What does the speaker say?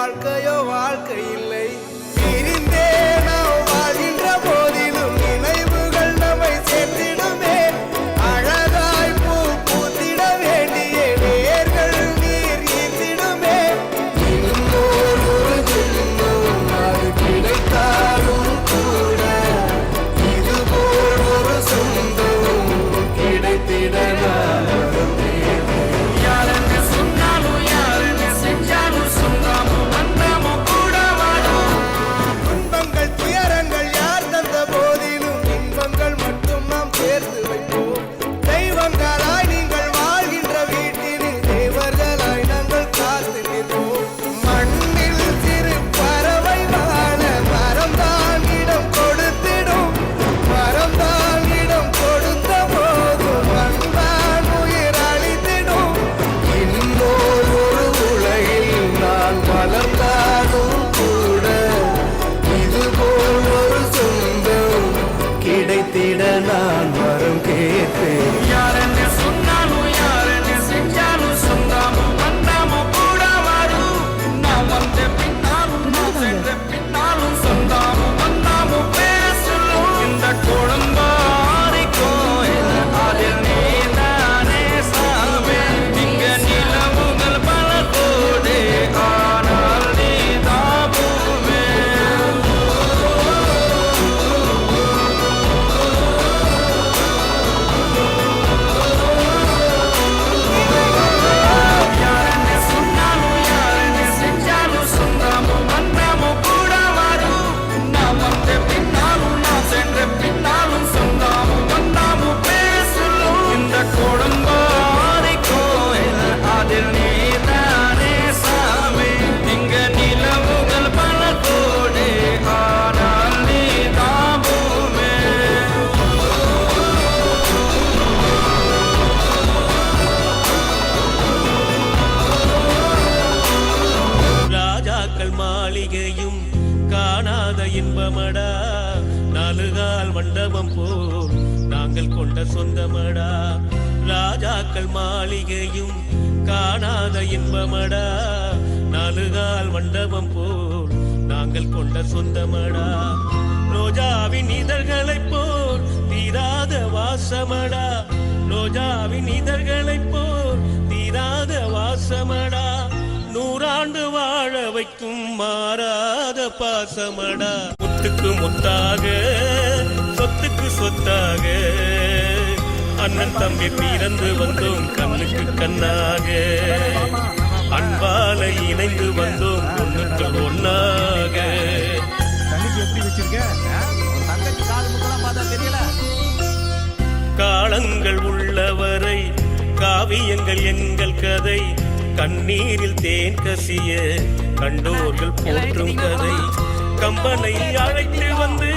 வாழ்க்கையோ வாழ்க்கை இல்லை. பிரிந்தே நாம் வாழ்கின்ற போதிலும் நினைவுகள் நம்மை சேர்த்திடுமே. அழகாய் பூ பூத்திட வேண்டிய வேர்கள் நீர் ஈர்த்திடுமே. இன்னொரு ஒரு ஜென்மம் அது கிடைத்தாலும் கூட இதுபோல் ஒரு சொந்தம் கிடைத்திட கிடைத்திட நான் வரம் கேட்பேன். யாரென்ன சொன்னாலும் யாரென்ன செஞ்சாலும் சொந்தாமோ வந்தாமோ கூட வரும். நான் வந்த பின்னாலும் நான் சென்ற பின்னாலும் சொந்தாமோ வந்தாமோ பேசலும். இந்த குடும்பாரி கோயில் அதில் நீதானே சாவே. இங்க நிலவுகள் பல கோடு ஆனால் நீ தாபுவே. மாளிகையும் காணாத இன்பமடா. நாலுகால் மண்டபம் போல் நாங்கள் கொண்ட சொந்தமடா. ராஜாக்கள் மாளிகையும் காணாத இன்பமடா. நாலுகால் மண்டபம் போல் நாங்கள் கொண்ட சொந்தமடா. ரோஜாவின் இதழ்களைப் போல் தீராத வாசமடா. ரோஜாவின் இதழ்களைப் போல் தீராத வாசமடா. நூறாண்டு வாழ வைக்கும் மாறாத பாசமடா. முத்துக்கு முத்தாக சொத்துக்கு சொத்தாக அண்ணன் தம்பி பிறந்து வந்தோம் கண்ணுக்கு கண்ணாக. அன்பால இணைந்து வந்தோம் ஒண்ணுக்கு ஒன்னாக. காலங்கள் உள்ளவரை காவியங்கள் எங்கள் கதை. கண்ணீரில் தேன் கசிய கண்டோர்கள் போற்றும் கதை. கம்பனை அழைத்து வந்து